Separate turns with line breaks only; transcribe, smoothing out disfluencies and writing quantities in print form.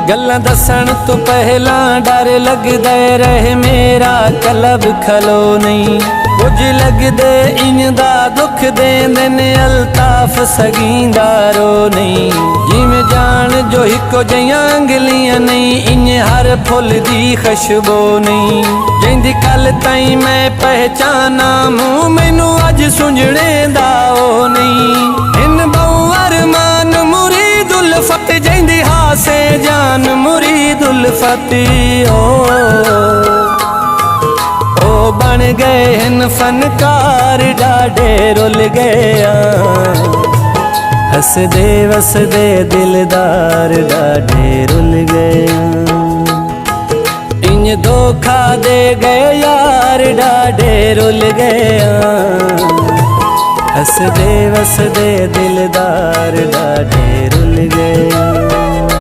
गल्लां दसन तो पहला डर लगदे रहे मेरा कलब खलो नहीं। कुछ लगदे इंदा दुख देंदे ने अल्ताफ सगींदा रो नहीं। जिमें जान जो हिको जइयां अंगलियां नहीं इंज हर फुल दी खुशबू नहीं। जिंदी कल ताईं मैं पहचाना मूं मैनू अज सुंजणे दा ओ नहीं। इन बहु अरमान मुरीदुल फत जिंदी हासे जान मुरीदुल फती ओ बन गए हन फनकार डाडे रुल गया। हसदे वसदे दिलदार डाडे रुल गया। इंज धोखा दे गए यार डाडे रुल गया। हसदे वसदे दिलदार डाडे रुल गया।